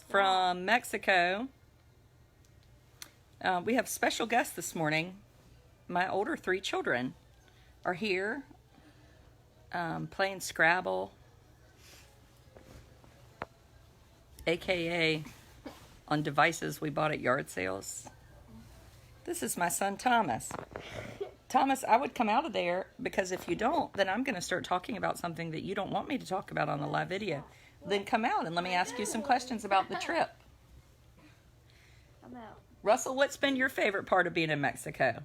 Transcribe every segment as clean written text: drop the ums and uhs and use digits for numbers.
from Mexico. We have special guests this morning. My older 3 children are here playing Scrabble, aka on devices we bought at yard sales. This is my son Thomas. Thomas, I would come out of there because if you don't, then I'm going to start talking about something that you don't want me to talk about on the live video. Then come out and let me ask you some questions about the trip. I'm out. Russell, what's been your favorite part of being in Mexico?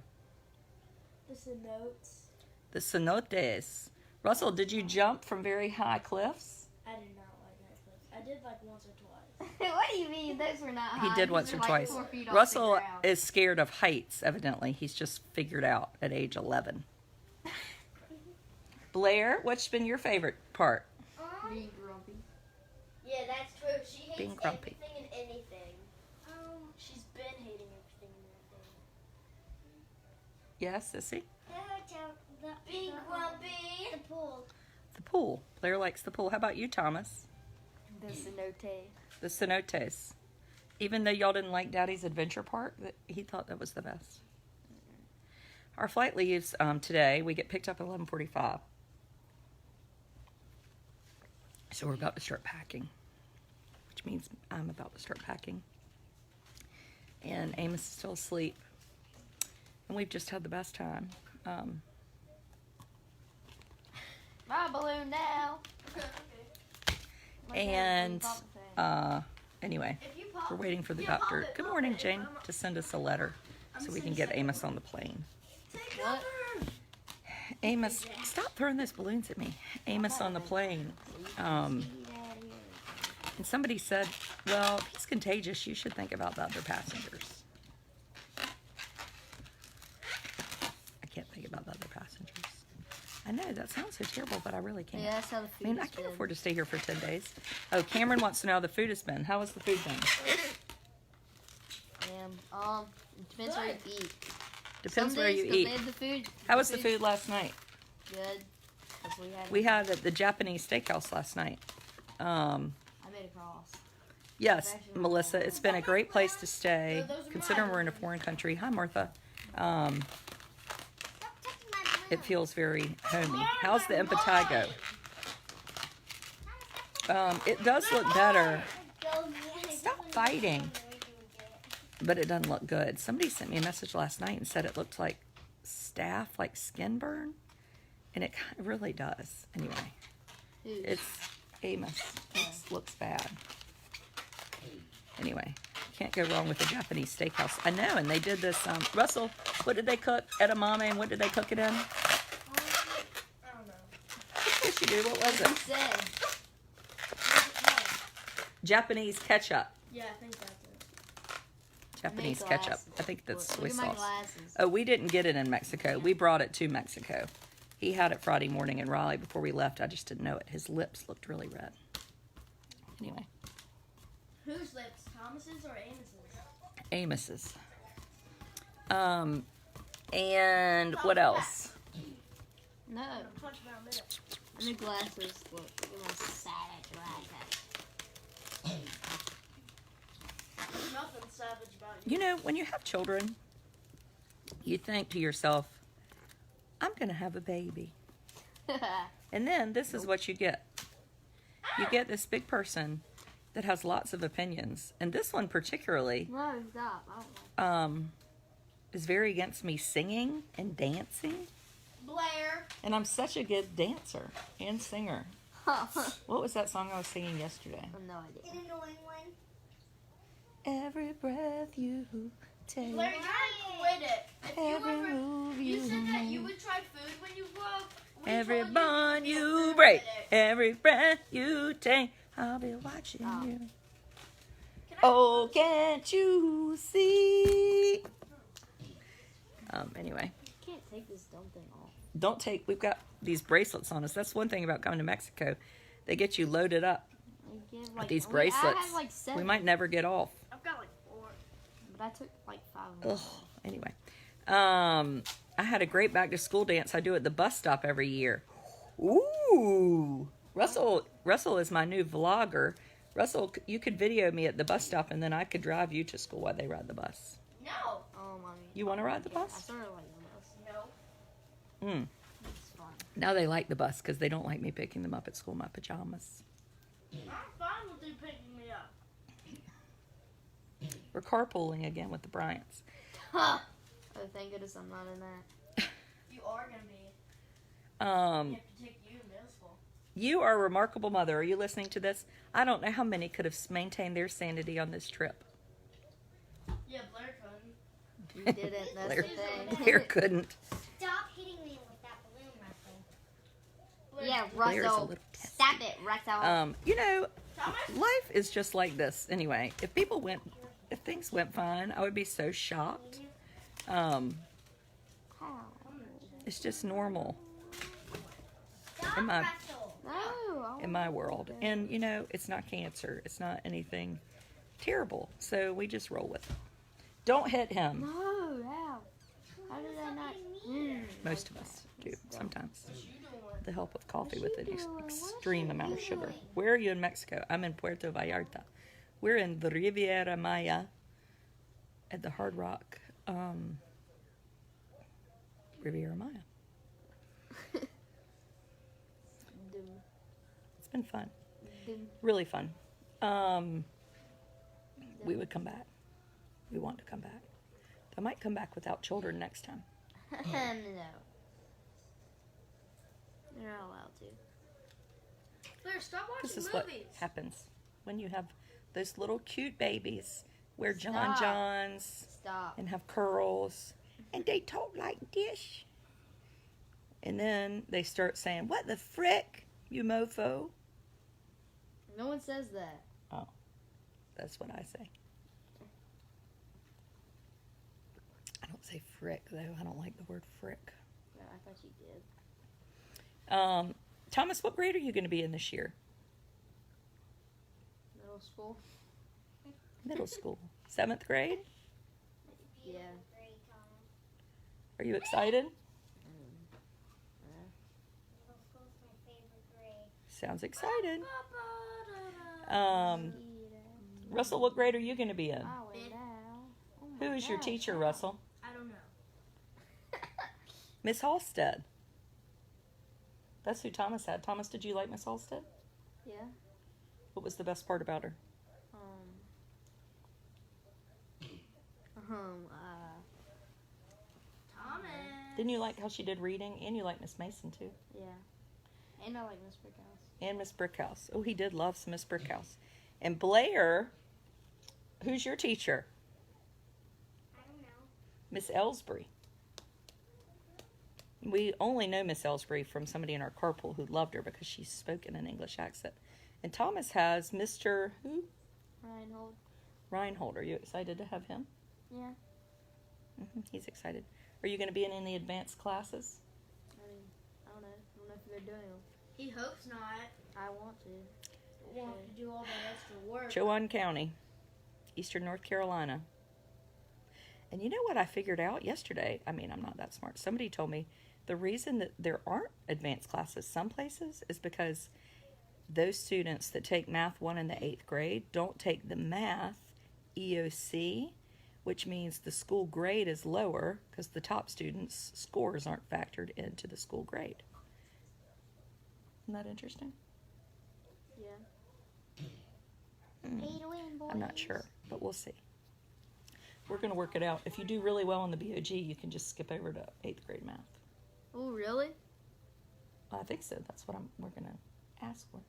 The cenotes. The cenotes. Russell, did you jump from very high cliffs? I did not like that cliff. I did like once or twice. What do you mean? Those were not high. He did These once were or like twice. 4 feet off Russell the ground. is scared of heights, evidently. He's just figured out at age 11. Blair, what's been your favorite part? Being grumpy. Yeah, that's true. She hates Being grumpy. everything and anything. She's been hating everything and anything. Yes, Sissy? Being grumpy. The pool. The pool. Blair likes the pool. How about you, Thomas? The cenote. The cenotes. Even though y'all didn't like Daddy's Adventure Park, he thought that was the best. Our flight leaves today. We get picked up at 11:45. So we're about to start packing, which means I'm about to start packing. And Amos is still asleep. And we've just had the best time. My balloon now. And anyway, we're waiting for the doctor. Good morning, Jane, to send us a letter so we can get Amos on the plane. What? Amos, stop throwing those balloons at me. Amos on the plane. And somebody said, well, if he's contagious, you should think about the other passengers. I can't think about the other passengers. I know, that sounds so terrible, but I really can't. Yeah, that's how the food I mean, I has can't been. afford to stay here for 10 days. Oh, Cameron wants to know how the food has been. How has the food been? It depends where you eat. Depends Some where days, you 'cause they eat. have the food. How was the food last night? Good. 'Cause We had at the Japanese steakhouse last night. I made a cross. Yes, Melissa, it's been a great place to stay, considering we're in a foreign country. Hi, Martha. It feels very homey. How's the impetigo? It does look better. Stop fighting. But it doesn't look good. Somebody sent me a message last night and said it looked like staph, like skin burn. And it kind of really does. Anyway, it's Amos. It looks bad. Anyway, can't go wrong with a Japanese steakhouse. I know, and they did this. Russell, what did they cook? Edamame, and what did they cook it in? I don't know. Yes, you do. What was it? Said. Japanese ketchup. Yeah, I think that's it. Japanese Make ketchup. glasses. I think that's Look soy at my sauce. glasses. Oh, we didn't get it in Mexico. We brought it to Mexico. He had it Friday morning in Raleigh before we left. I just didn't know it. His lips looked really red. Anyway, Whose lips? Thomas's or Amos's? Amos's. And what else? No. Punch my middle. And the glasses look like a savage glasses. There's nothing savage about you. You know, when you have children, you think to yourself, I'm going to have a baby. And then this is what you get. You get this big person that has lots of opinions. And this one particularly No, stop. I don't like is very against me singing and dancing. Blair. And I'm such a good dancer and singer. I What was that song I was singing yesterday? have no idea. In New England. Every breath you take, Blair, you gotta quit it. If every move you you said that you make, would try food when you grew up. every bond you break, every breath you take, I'll be watching you. Oh, can't you see? Anyway, I can't take this dumb thing off. we've got these bracelets on us. That's one thing about coming to Mexico. They get you loaded up I give, with these I bracelets. have like 7. We might never get off. I've got like 4. But I took like 5 of them. Ugh. Anyway, I had a great back to school dance I do at the bus stop every year. Ooh, Russell is my new vlogger. Russell, you could video me at the bus stop, and then I could drive you to school while they ride the bus. No. Oh, mommy. You want to ride the I bus? sort of like the bus. No. It's fun. Now they like the bus because they don't like me picking them up at school in my pajamas. I'm fine with you picking me up. We're carpooling again with the Bryants. Oh, thank goodness I'm not in that. You are gonna be. Um, We have to take you to middle school. you are a remarkable mother. Are you listening to this? I don't know how many could have maintained their sanity on this trip. Yeah, Blair couldn't. You didn't. That's Blair, the thing. Blair couldn't. Stop hitting me with that balloon, Russell. Yeah, Blair's a Russell. little testy. Stop it, Russell. You know, Thomas? life is just like this anyway. If things went fine, I would be so shocked. How? It's just normal Stop, Am I- Russell. No. in my world. And, you know, it's not cancer. It's not anything terrible. So we just roll with it. Don't hit him. No, how? How did I not? Most of us do sometimes. What you doing? The help of coffee with an extreme amount of sugar. Where are you in Mexico? I'm in Puerto Vallarta. We're in the Riviera Maya at the Hard Rock Riviera Maya. It's been fun. Really fun. We would come back. We want to come back. I might come back without children next time. No. You're not allowed to. Blair, stop This watching is what movies. happens when you have those little cute babies wear John Stop. Johns Stop. and have curls and they talk like this. And then they start saying, "What the frick, you mofo?" No one says that. That's what I say. I don't say frick though. I don't like the word frick. No, I thought you did. Thomas, what grade are you going to be in this year? Middle school. Middle school. 7th grade? Yeah. Great, Thomas. Are you excited? Middle school's my favorite grade. Sounds excited. Russell, what grade are you going to be in? Oh, Fifth. Who is your teacher, Russell? I don't know. Miss Halstead. That's who Thomas had. Thomas, did you like Miss Halstead? Yeah. What was the best part about her? Thomas. Didn't you like how she did reading? And you like Miss Mason, too. Yeah. And I like Miss Brickhouse. And Miss Brickhouse. Oh, he did love some Miss Brickhouse. And Blair, who's your teacher? I don't know. Miss Ellsbury. We only know Miss Ellsbury from somebody in our carpool who loved her because she spoke in an English accent. And Thomas has Mr. who? Reinhold. Reinhold. Are you excited to have him? Yeah. He's excited. Are you going to be in any advanced classes? I mean, I don't know. I don't know if they're doing them. He hopes not. I want to. Want to do all that extra work. Chowan County, Eastern North Carolina. And you know what I figured out yesterday? I mean, I'm not that smart. Somebody told me the reason that there aren't advanced classes some places is because those students that take Math 1 in the 8th grade don't take the Math EOC, which means the school grade is lower because the top students' scores aren't factored into the school grade. Isn't that interesting? Yeah. Pay to win, boys. I'm not sure, but we'll see. We're going to work it out. If you do really well in the BOG, you can just skip over to 8th grade math. Oh, really? I think so. That's what we're going to ask for.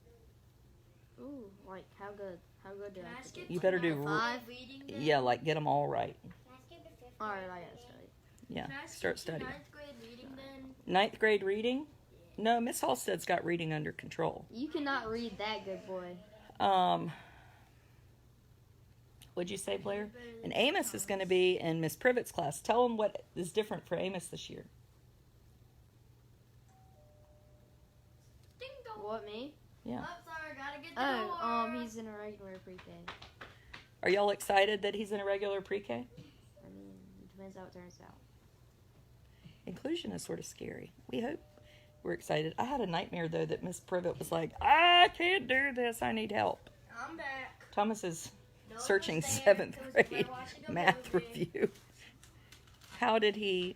Ooh, like how good? How good do Can I I have to skip do? You better do, Five. reading then? yeah, like get them all right. Can I skip to fifth All right, grade? I gotta study. Yeah, Can I start skip to studying. 9th grade reading then? 9th grade reading? No, Miss Halstead's got reading under control. You cannot read that, good boy. What'd you say, Blair? And Amos is going to be in Miss Privet's class. Tell him what is different for Amos this year. Ding dong. What, me? Yeah. Oh, sorry, gotta get the door. Oh, he's in a regular pre-K. Are y'all excited that he's in a regular pre-K? I mean, it depends how it turns out. Inclusion is sort of scary. We hope. We're excited. I had a nightmare, though, that Miss Privet was like, I can't do this. I need help. I'm I'm back. Thomas is No, searching it was there. 7th It was grade we're watching a math movie. review.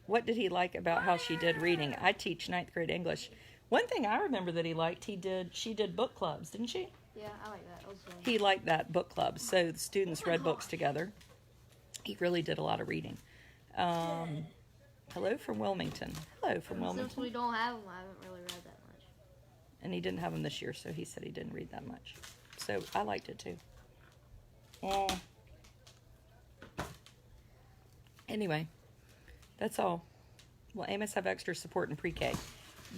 What did he like about how she did reading? I teach 9th grade English. One thing I remember that he liked, she did book clubs, didn't she? Yeah, I like that. That was fun. He liked that book club. So the students read books together. He really did a lot of reading. Hello from Wilmington. Hello from Since Wilmington. we don't have them, I haven't really read that much. And he didn't have them this year, so he said he didn't read that much. So I liked it too. Anyway, that's all. Will Amos have extra support in pre-K?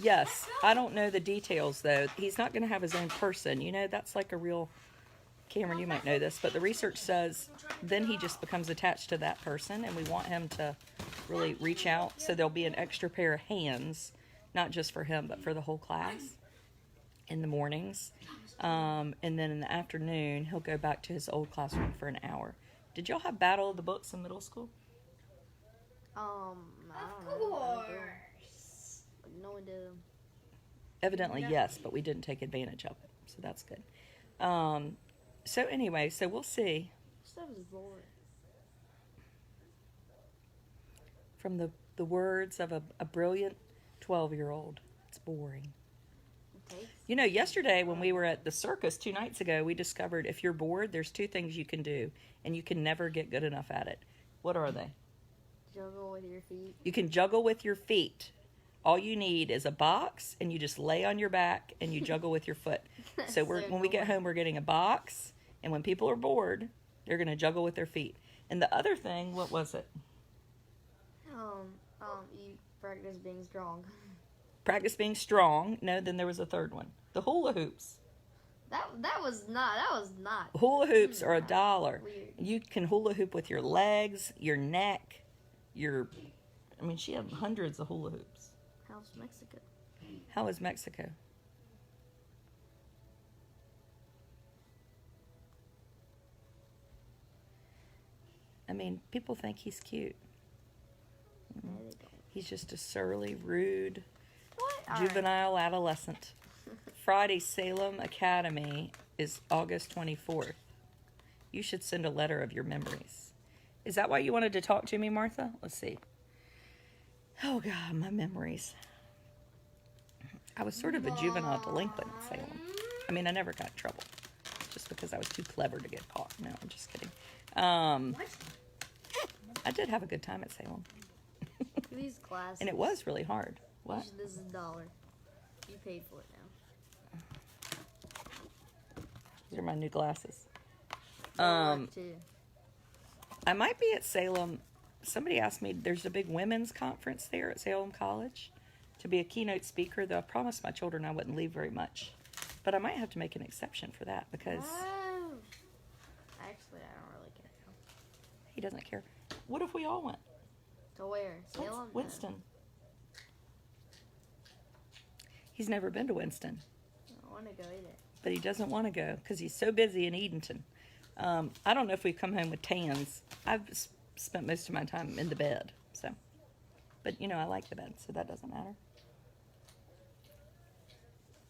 Yes. I don't know the details, though. He's not going to have his own person. You know, that's like a real... Cameron, you might know this, but the research says then he just becomes attached to that person, and we want him to really reach out. So there'll be an extra pair of hands, not just for him, but for the whole class in the mornings. And then in the afternoon, he'll go back to his old classroom for an hour. Did y'all have Battle of the Books in middle school? I don't Of know. I don't know. course. No one did them. Evidently, yes, but we didn't take advantage of it, so that's good. So anyway, so we'll see. Stuff is boring. From the words of a brilliant 12-year-old, it's boring. It takes. You know, yesterday when we were at the circus 2 nights ago, we discovered if you're bored, there's 2 things you can do, and you can never get good enough at it. What are they? Juggle with your feet. You can juggle with your feet. All you need is a box, and you just lay on your back, and you juggle with your foot. So when we get home, we're getting a box, and when people are bored, they're going to juggle with their feet. And the other thing, what was it? You practice being strong. Practice being strong. No, then there was a third one. The hula hoops. That was not. Hula hoops are $1. Weird. You can hula hoop with your legs, your neck, she had hundreds of hula hoops. How's Mexico? How is Mexico? People think he's cute. No, they don't. He's just a surly, rude, What? All right. juvenile adolescent. Friday, Salem Academy is August 24th. You should send a letter of your memories. Is that why you wanted to talk to me, Martha? Let's see. Oh, God, my memories. I was sort of a juvenile delinquent in Salem. I never got in trouble. Just because I was too clever to get caught. No, I'm just kidding. What? I did have a good time at Salem. These classes. And it was really hard. What? This is $1. You paid for it now. These are my new glasses. Too. I might be at Salem. Somebody asked me, there's a big women's conference there at Salem College to be a keynote speaker, though I promised my children I wouldn't leave very much. But I might have to make an exception for that because Oh. Actually, I don't really care. he doesn't care. What if we all went? To where? Salem? No. Winston. He's never been to Winston, I don't want to go either. but he doesn't want to go because he's so busy in Edenton. I don't know if we've come home with tans. I've spent most of my time in the bed, so. But, I like the bed, so that doesn't matter.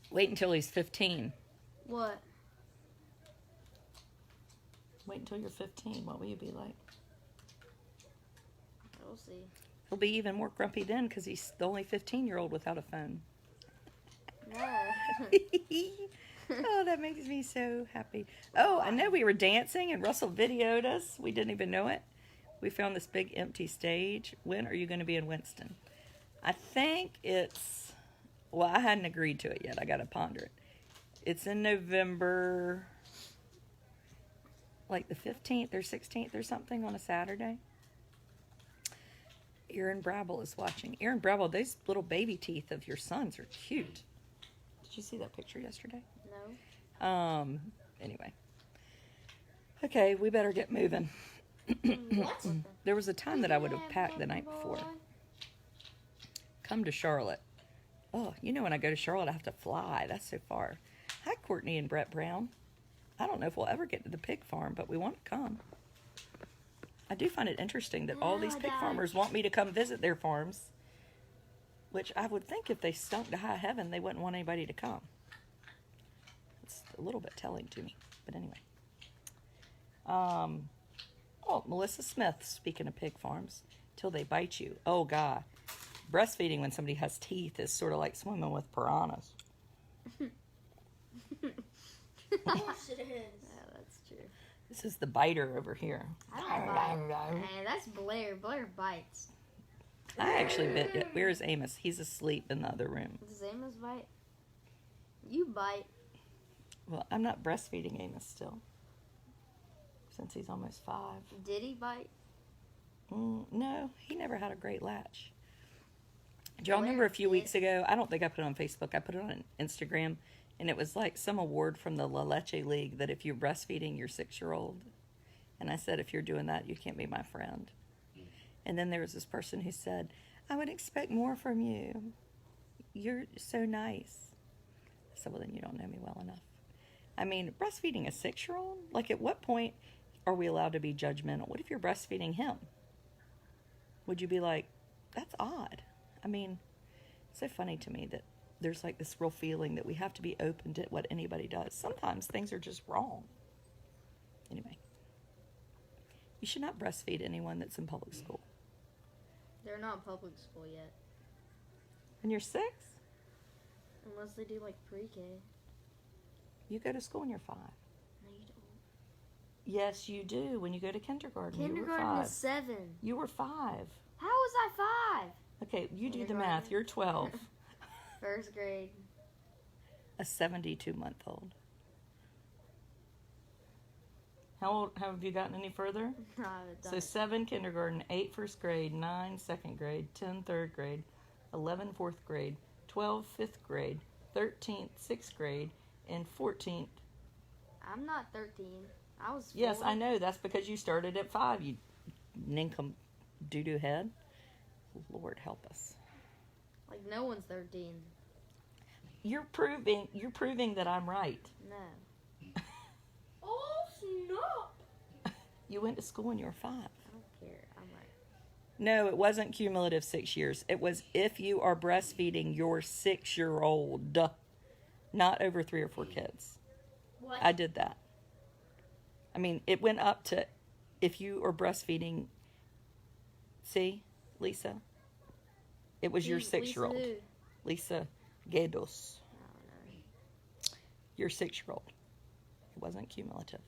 Wait until he's 15. What? Wait until you're 15. What will you be like? We'll see. He'll be even more grumpy then because he's the only 15-year-old without a phone. No. Oh, that makes me so happy. Oh, I know we were dancing and Russell videoed us. We didn't even know it. We found this big empty stage. When are you going to be in Winston? I think it's, I hadn't agreed to it yet. I got to ponder it. It's in November, like the 15th or 16th or something on a Saturday. Aaron Brabble is watching. Aaron Brabble, those little baby teeth of your sons are cute. Did you see that picture yesterday? No. Anyway. Okay, we better get moving. What? There was a time that I would have packed the night before. Come to Charlotte. Oh, when I go to Charlotte, I have to fly. That's so far. Hi, Courtney and Brett Brown. I don't know if we'll ever get to the pig farm, but we want to come. I do find it interesting that all these pig farmers want me to come visit their farms, which I would think if they stunk to high heaven, they wouldn't want anybody to come. It's a little bit telling to me, but anyway. Oh, Melissa Smith, speaking of pig farms, till they bite you. Oh, God. Breastfeeding when somebody has teeth is sort of like swimming with piranhas. Of course it is. Yeah, that's true. This is the biter over here. I don't bite. Man, that's Blair. Blair bites. I actually bit. Where's Amos? He's asleep in the other room. Does Amos bite? You bite. Well, I'm not breastfeeding Amos still. Since he's almost 5. Did he bite? No, he never had a great latch. Do y'all remember a few weeks ago? I don't think I put it on Facebook. I put it on Instagram. And it was like some award from the La Leche League that if you're breastfeeding your 6-year-old. And I said, if you're doing that, you can't be my friend. And then there was this person who said, I would expect more from you. You're so nice. I said, well, then you don't know me well enough. I mean, breastfeeding a 6-year-old? Like, at what point are we allowed to be judgmental? What if you're breastfeeding him? Would you be like, that's odd? I mean, it's so funny to me that there's like this real feeling that we have to be open to what anybody does. Sometimes things are just wrong. Anyway, you should not breastfeed anyone that's in public school. They're not in public school yet. And you're 6? Unless they do like pre-K. You go to school when you're 5. No, you don't. Yes, you do. When you go to kindergarten, you were Kindergarten 5. is 7. You were 5. How was I 5? Okay, you do the Kindergarten. math. You're 12. First grade. A 72-month-old. How old have you gotten any further? No, I haven't done So it. 7 kindergarten, 8 first grade, 9 second grade, 10 third grade, 11 fourth grade, 12 fifth grade, 13 sixth grade, and 14th. I'm not 13. I was 4. Yes, I know. That's because you started at 5, you ninkum doo-doo head. Lord help us. Like, no one's 13. You're proving that I'm right. No. Oh, snap! You went to school when you were 5. I don't care. I'm right. No, it wasn't cumulative 6 years. It was if you are breastfeeding your 6-year-old, not over 3 or 4 kids. What? I did that. I mean, it went up to if you are breastfeeding. See, Lisa? It was your 6-year-old. Lisa who? Lisa Gados. I don't know. Your 6-year-old. It wasn't cumulative.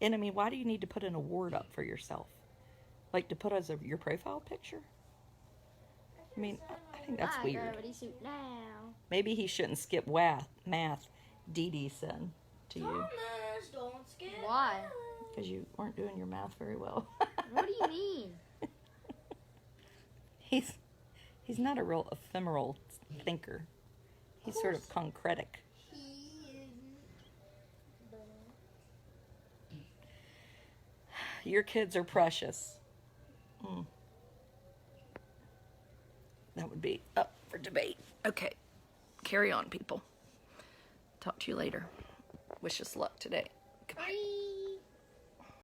And I mean, why do you need to put an award up for yourself? Like to put as your profile picture? I mean, I think that's My weird. gravity suit now. Maybe he shouldn't skip math. Dee Dee said to you. Thomas, don't skip. Why? Because you weren't doing your math very well. What do you mean? He's not a real ephemeral thinker. He's sort of concretic. He is. Your kids are precious. That would be up for debate. Okay, carry on, people. Talk to you later. Wish us luck today.